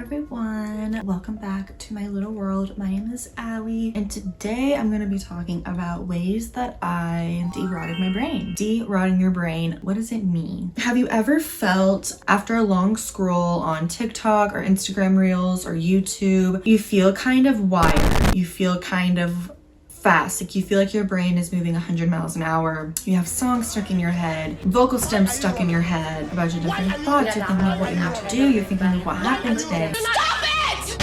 everyone, welcome back to my little world. My name is Allie, and today I'm going to be talking about ways that I de-rotted my brain. De-rotting your brain, what does it mean? Have you ever felt after a long scroll on TikTok or Instagram Reels or YouTube, you feel kind of wired, you feel kind of fast, like you feel like your brain is moving 100 miles an hour. You have songs stuck in your head, vocal stems stuck in your head about your different thoughts. You're thinking of what you need to do, you're thinking of what happened today. Stop it!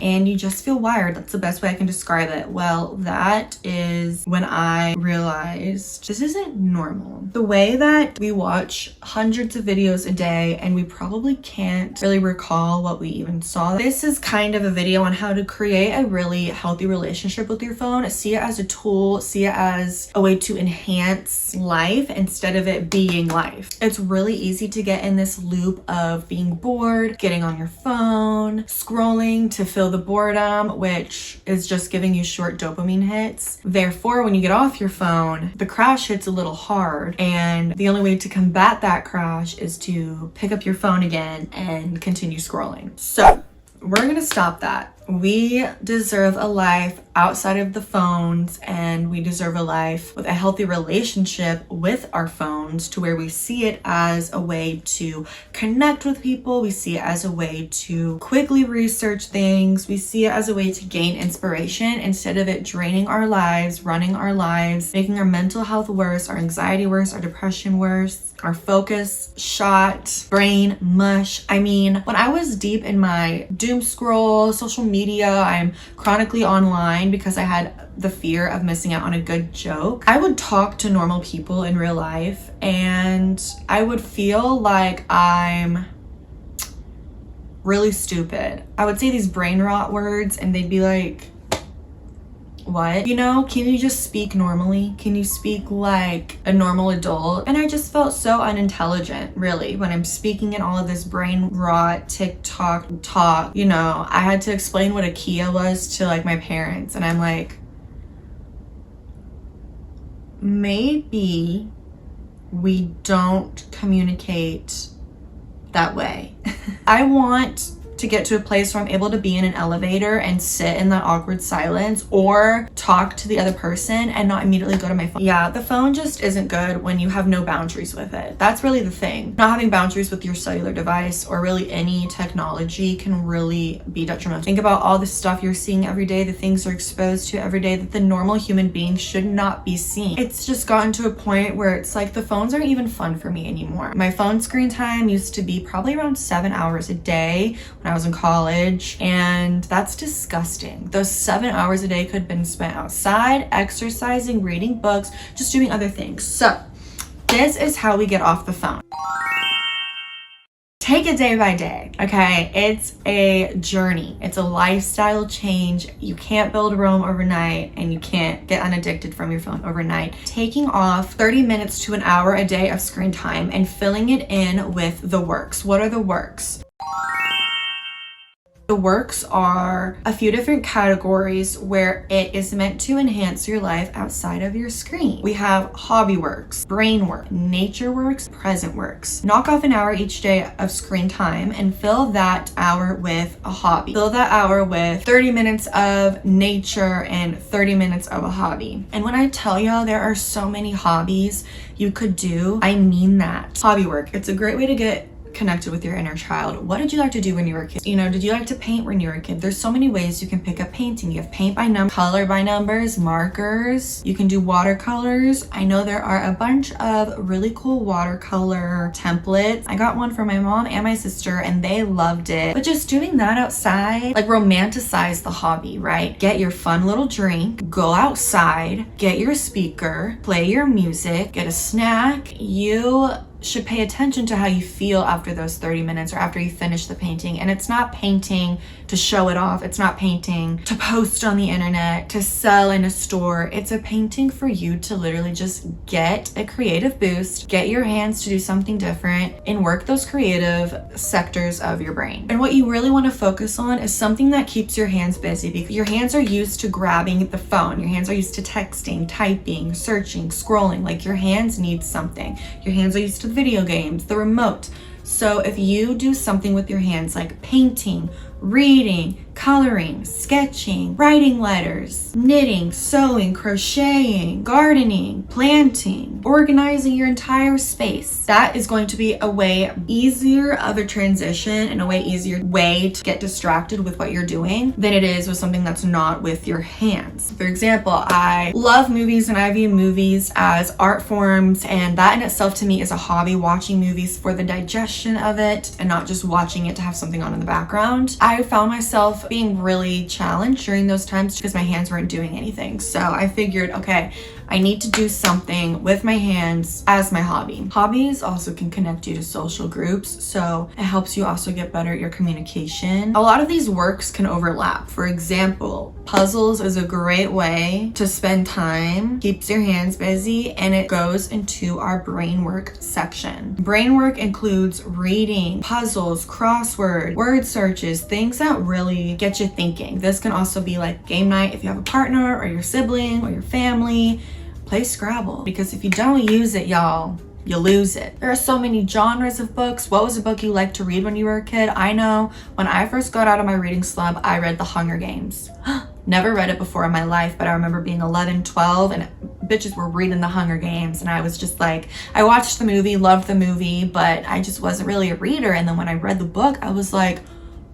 And you just feel wired. That's the best way I can describe it. Well, that is when I realized this isn't normal. The way that we watch hundreds of videos a day and we probably can't really recall what we even saw. This is kind of a video on how to create a really healthy relationship with your phone. See it as a tool, see it as a way to enhance life instead of it being life. It's really easy to get in this loop of being bored, getting on your phone, scrolling to fill the boredom, which is just giving you short dopamine hits. Therefore, when you get off your phone, the crash hits a little hard, and the only way to combat that crash is to pick up your phone again and continue scrolling. So we're gonna stop that. We deserve a life outside of the phones, and we deserve a life with a healthy relationship with our phones, to where we see it as a way to connect with people. We see it as a way to quickly research things. We see it as a way to gain inspiration instead of it draining our lives, running our lives, making our mental health worse, our anxiety worse, our depression worse, our focus shot, brain mush. I mean, when I was deep in my doom scroll, social media, I'm chronically online because I had the fear of missing out on a good joke. I would talk to normal people in real life and I would feel like I'm really stupid. I would say these brain rot words and they'd be like, what? You know, can you just speak normally? Can you speak like a normal adult? And I just felt so unintelligent, really, when I'm speaking in all of this brain rot TikTok talk. You know, I had to explain what a Kia was to like my parents, and I'm like, maybe we don't communicate that way. I want to get to a place where I'm able to be in an elevator and sit in that awkward silence or talk to the other person and not immediately go to my phone. Yeah, the phone just isn't good when you have no boundaries with it. That's really the thing. Not having boundaries with your cellular device or really any technology can really be detrimental. Think about all the stuff you're seeing every day, the things you're exposed to every day that the normal human being should not be seeing. It's just gotten to a point where it's like the phones aren't even fun for me anymore. My phone screen time used to be probably around 7 hours a day when I was in college, and that's disgusting. Those 7 hours a day could have been spent outside, exercising, reading books, just doing other things. So this is how we get off the phone. Take it day by day, okay? It's a journey. It's a lifestyle change. You can't build Rome overnight, and you can't get unaddicted from your phone overnight. Taking off 30 minutes to an hour a day of screen time and filling it in with the works. What are the works? The works are a few different categories where it is meant to enhance your life outside of your screen. We have hobby works, brain work, nature works, present works. Knock off an hour each day of screen time and fill that hour with a hobby. Fill that hour with 30 minutes of nature and 30 minutes of a hobby. And when I tell y'all there are so many hobbies you could do, I mean that. Hobby work, it's a great way to get connected with your inner child. What did you like to do when you were a kid? You know, did you like to paint when you were a kid? There's so many ways you can pick up painting. You have paint by number, color by numbers, markers. You can do watercolors. I know there are a bunch of really cool watercolor templates. I got one for my mom and my sister and they loved it. But just doing that outside, like, romanticize the hobby, right? Get your fun little drink, go outside, get your speaker, play your music, get a snack. You should pay attention to how you feel after those 30 minutes or after you finish the painting. And it's not painting to show it off. It's not painting to post on the internet, to sell in a store. It's a painting for you to literally just get a creative boost, get your hands to do something different, and work those creative sectors of your brain. And what you really want to focus on is something that keeps your hands busy, because your hands are used to grabbing the phone. Your hands are used to texting, typing, searching, scrolling. Like, your hands need something. Your hands are used to video games, the remote. So if you do something with your hands like painting, reading, coloring, sketching, writing letters, knitting, sewing, crocheting, gardening, planting, organizing your entire space, that is going to be a way easier of a transition and a way easier way to get distracted with what you're doing than it is with something that's not with your hands. For example, I love movies and I view movies as art forms, and that in itself to me is a hobby, watching movies for the digestion of it and not just watching it to have something on in the background. I found myself being really challenged during those times because my hands weren't doing anything. So I figured, okay, I need to do something with my hands as my hobby. Hobbies also can connect you to social groups, so it helps you also get better at your communication. A lot of these works can overlap. For example, puzzles is a great way to spend time, keeps your hands busy, and it goes into our brain work section. Brain work includes reading, puzzles, crossword, word searches, things that really get you thinking. This can also be like game night if you have a partner or your sibling or your family. Play Scrabble, because if you don't use it, y'all, you lose it. There are so many genres of books. What was a book you liked to read when you were a kid? I know when I first got out of my reading slump, I read The Hunger Games. Never read it before in my life, but I remember being 11, 12, and bitches were reading The Hunger Games, and I was just like, I watched the movie, loved the movie, but I just wasn't really a reader. And then when I read the book, I was like,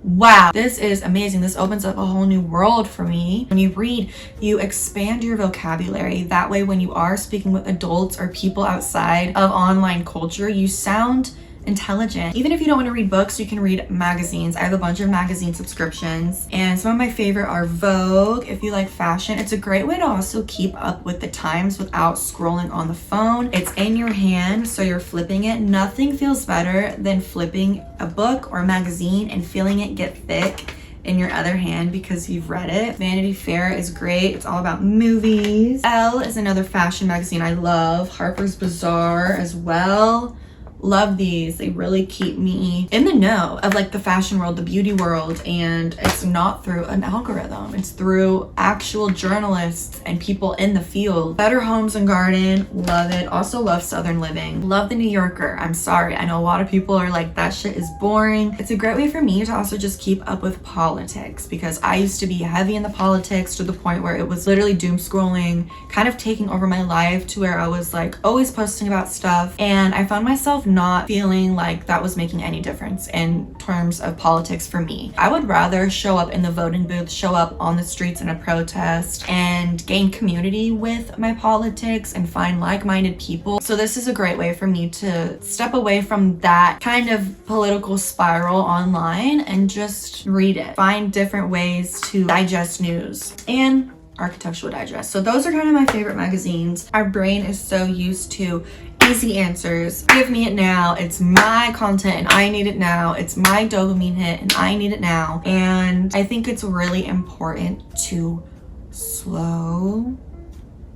wow, this is amazing. This opens up a whole new world for me. When you read, you expand your vocabulary. That way, when you are speaking with adults or people outside of online culture, you sound intelligent. Even if you don't want to read books, you can read magazines. I have a bunch of magazine subscriptions, and some of my favorite are Vogue. If you like fashion, it's a great way to also keep up with the times without scrolling on the phone. It's in your hand, so you're flipping it. Nothing feels better than flipping a book or a magazine and feeling it get thick in your other hand because you've read it. Vanity Fair is great. It's all about movies. Elle is another fashion magazine I love. Harper's Bazaar as well. Love these. They really keep me in the know of like the fashion world, the beauty world, and it's not through an algorithm. It's through actual journalists and people in the field. Better Homes and Garden, love it. Also love Southern Living. Love the New Yorker. I'm sorry, I know a lot of people are like, that shit is boring. It's a great way for me to also just keep up with politics, because I used to be heavy in the politics to the point where it was literally doom scrolling, kind of taking over my life, to where I was like always posting about stuff, and I found myself not feeling like that was making any difference in terms of politics for me. I would rather show up in the voting booth, show up on the streets in a protest, and gain community with my politics and find like-minded people. So this is a great way for me to step away from that kind of political spiral online and just read it. Find different ways to digest news and Architectural Digest. So those are kind of my favorite magazines. Our brain is so used to easy answers. Give me it now. It's my content and I need it now. It's my dopamine hit and I need it now. And I think it's really important to slow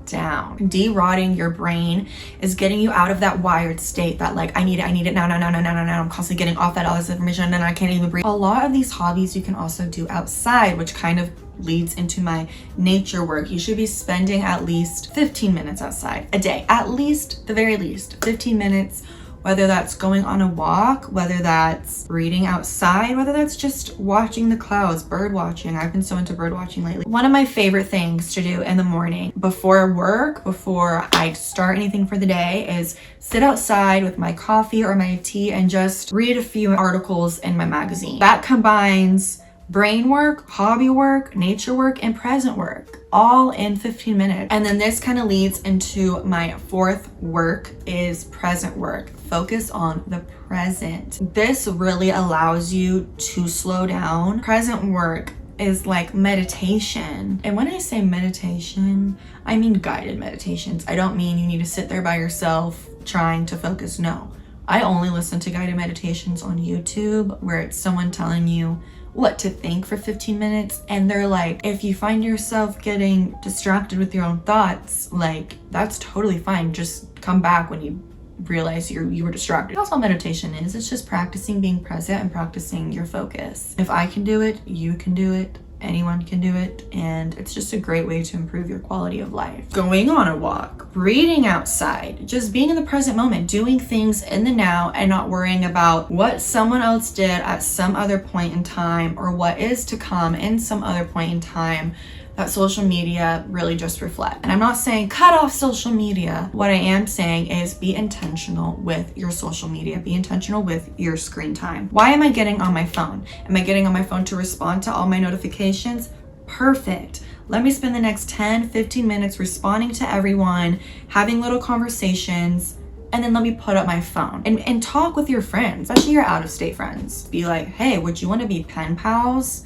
down. Derotting your brain is getting you out of that wired state that like, I need it now. I'm constantly getting off all this information and I can't even breathe. A lot of these hobbies you can also do outside, which kind of leads into my nature work. You should be spending at least 15 minutes outside a day, at least, the very least 15 minutes, whether that's going on a walk, whether that's reading outside, whether that's just watching the clouds, bird watching. I've been so into bird watching lately. One of my favorite things to do in the morning before work, before I start anything for the day, is sit outside with my coffee or my tea and just read a few articles in my magazine. That combines brain work, hobby work, nature work, and present work, all in 15 minutes. And then this kind of leads into my fourth work, is present work. Focus on the present. This really allows you to slow down. Present work is like meditation. And when I say meditation, I mean guided meditations. I don't mean you need to sit there by yourself trying to focus. No, I only listen to guided meditations on YouTube where it's someone telling you what to think for 15 minutes, and they're like, if you find yourself getting distracted with your own thoughts, like, that's totally fine. Just come back when you realize you were distracted. That's all meditation is. It's just practicing being present and practicing your focus. If I can do it, you can do it. Anyone can do it, and it's just a great way to improve your quality of life. Going on a walk, reading outside, just being in the present moment, doing things in the now and not worrying about what someone else did at some other point in time or what is to come in some other point in time that social media really just reflect. And I'm not saying cut off social media. What I am saying is be intentional with your social media. Be intentional with your screen time. Why am I getting on my phone? Am I getting on my phone to respond to all my notifications? Perfect. Let me spend the next 10, 15 minutes responding to everyone, having little conversations, and then let me put up my phone and talk with your friends, especially your out-of-state friends. Be like, hey, would you want to be pen pals?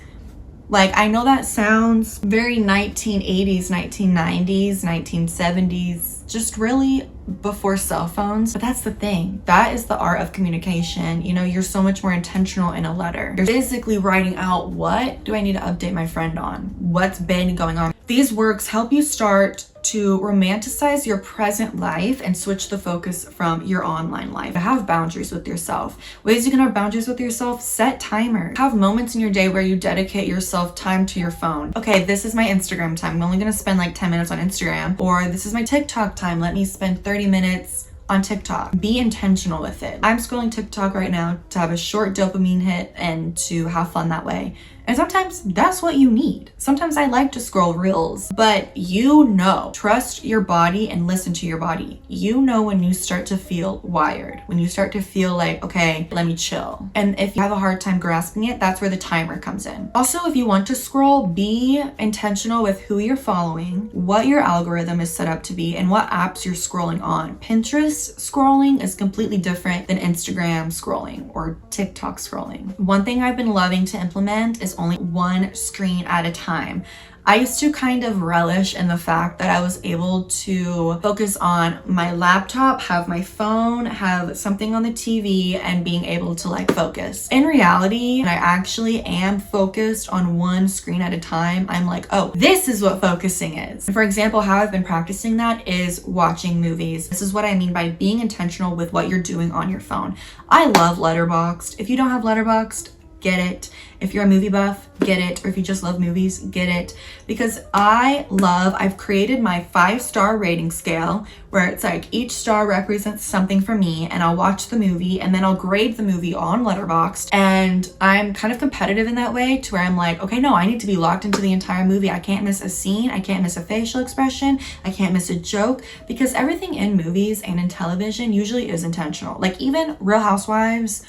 Like, I know that sounds very 1980s, 1990s, 1970s, just really before cell phones. But that's the thing. That is the art of communication. You know, you're so much more intentional in a letter. You're physically writing out, what do I need to update my friend on? What's been going on? These works help you start to romanticize your present life and switch the focus from your online life. Have boundaries with yourself. Ways you can have boundaries with yourself: set timers. Have moments in your day where you dedicate yourself time to your phone. Okay, this is my Instagram time. I'm only gonna spend like 10 minutes on Instagram. Or this is my TikTok time. Let me spend 30 minutes on TikTok. Be intentional with it. I'm scrolling TikTok right now to have a short dopamine hit and to have fun that way. And sometimes that's what you need. Sometimes I like to scroll reels, but you know, trust your body and listen to your body. You know when you start to feel wired, when you start to feel like, okay, let me chill. And if you have a hard time grasping it, that's where the timer comes in. Also, if you want to scroll, be intentional with who you're following, what your algorithm is set up to be, and what apps you're scrolling on. Pinterest scrolling is completely different than Instagram scrolling or TikTok scrolling. One thing I've been loving to implement is only one screen at a time. I used to kind of relish in the fact that I was able to focus on my laptop, have my phone, have something on the TV, and being able to like focus. In reality, I actually am focused on one screen at a time. I'm like, oh, this is what focusing is. For example, how I've been practicing that is watching movies. This is what I mean by being intentional with what you're doing on your phone. I love Letterboxd. If you don't have Letterboxd, get it. If you're a movie buff, get it. Or if you just love movies, get it. Because I've created my 5-star rating scale where it's like each star represents something for me, and I'll watch the movie and then I'll grade the movie on Letterboxd. And I'm kind of competitive in that way, to where I'm like, okay, no, I need to be locked into the entire movie. I can't miss a scene. I can't miss a facial expression. I can't miss a joke, because everything in movies and in television usually is intentional. Like even Real Housewives,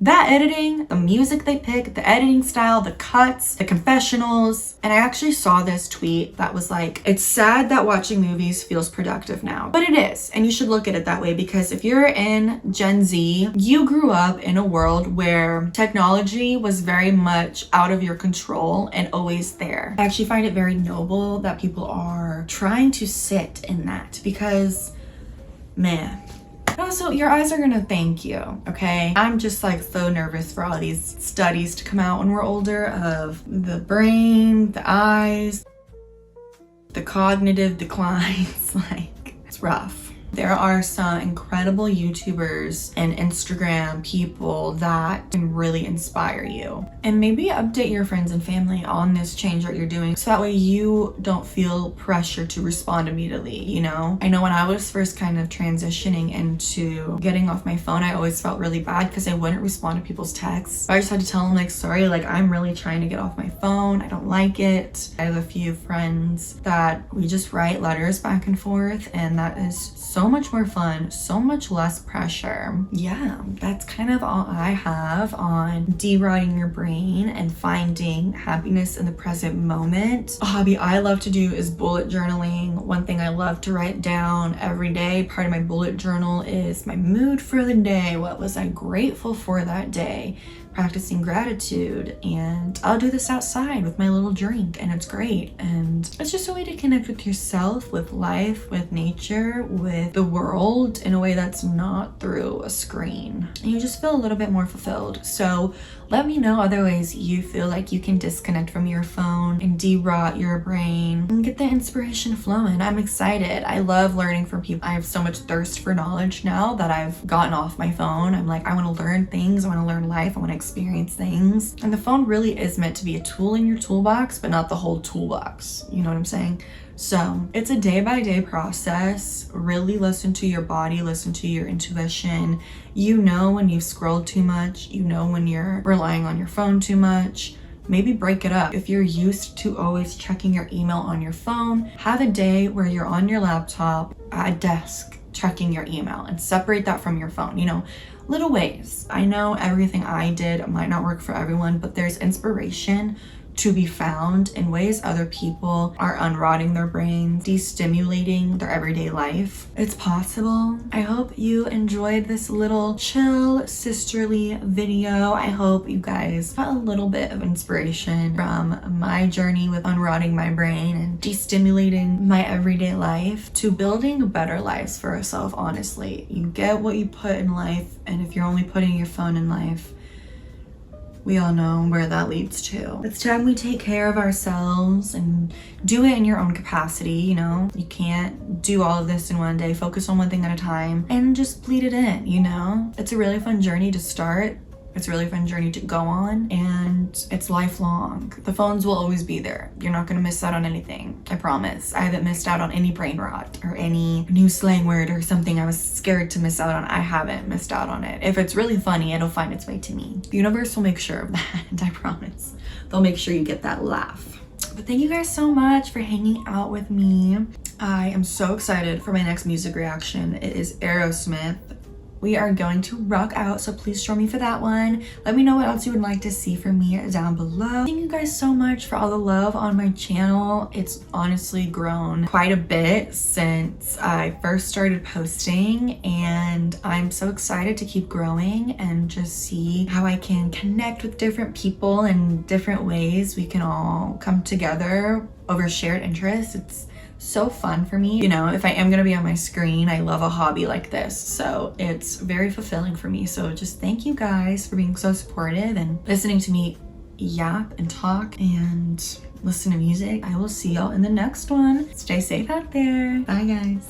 that editing, the music they pick, the editing style, the cuts, the confessionals. And I actually saw this tweet that was like, it's sad that watching movies feels productive now. But it is, and you should look at it that way, because if you're in Gen Z, you grew up in a world where technology was very much out of your control and always there. I actually find it very noble that people are trying to sit in that, because, man. Also, your eyes are gonna thank you, okay? I'm just like so nervous for all these studies to come out when we're older of the brain, the eyes, the cognitive declines. Like, it's rough. There are some incredible YouTubers and Instagram people that can really inspire you. And maybe update your friends and family on this change that you're doing, so that way you don't feel pressure to respond immediately, you know? I know when I was first kind of transitioning into getting off my phone, I always felt really bad because I wouldn't respond to people's texts. I just had to tell them like, sorry, like I'm really trying to get off my phone. I don't like it. I have a few friends that we just write letters back and forth, and that is so much more fun, so much less pressure. Yeah, that's kind of all I have on derotting your brain and finding happiness in the present moment. A hobby I love to do is bullet journaling. One thing I love to write down every day, part of my bullet journal, is my mood for the day. What was I grateful for that day? Practicing gratitude. And I'll do this outside with my little drink, and it's great. And it's just a way to connect with yourself, with life, with nature, with the world in a way that's not through a screen. And you just feel a little bit more fulfilled. So let me know other ways you feel like you can disconnect from your phone and derot your brain and get the inspiration flowing. I'm excited. I love learning from people. I have so much thirst for knowledge now that I've gotten off my phone. I'm like, I want to learn things. I want to learn life. I want to experience things. And the phone really is meant to be a tool in your toolbox, but not the whole toolbox. You know what I'm saying? So it's a day-by-day process. Really listen to your body, listen to your intuition. You know when you've scrolled too much, you know when you're relying on your phone too much. Maybe break it up. If you're used to always checking your email on your phone, have a day where you're on your laptop at a desk checking your email and separate that from your phone. You know, little ways. I know everything I did might not work for everyone, but there's inspiration to be found in ways other people are unrotting their brains, destimulating their everyday life. It's possible. I hope you enjoyed this little chill sisterly video. I hope you guys got a little bit of inspiration from my journey with unrotting my brain and destimulating my everyday life to building better lives for ourselves. Honestly, you get what you put in life, and if you're only putting your phone in life, we all know where that leads to. It's time we take care of ourselves and do it in your own capacity, you know? You can't do all of this in one day. Focus on one thing at a time and just bleed it in, you know? It's a really fun journey to start. It's a really fun journey to go on, and it's lifelong. The phones will always be there. You're not gonna miss out on anything, I promise. I haven't missed out on any brain rot or any new slang word or something I was scared to miss out on. I haven't missed out on it. If it's really funny, it'll find its way to me. The universe will make sure of that, I promise. They'll make sure you get that laugh. But thank you guys so much for hanging out with me. I am so excited for my next music reaction. It is Aerosmith. We are going to rock out, so please join me for that one. Let me know what else you would like to see from me down below. Thank you guys so much for all the love on my channel. It's honestly grown quite a bit since I first started posting, and I'm so excited to keep growing and just see how I can connect with different people in different ways. We can all come together over shared interests. It's so fun for me. You know, if I am gonna be on my screen, I love a hobby like this, so it's very fulfilling for me. So just thank you guys for being so supportive and listening to me yap and talk and listen to music. I will see y'all in the next one. Stay safe out there. Bye guys.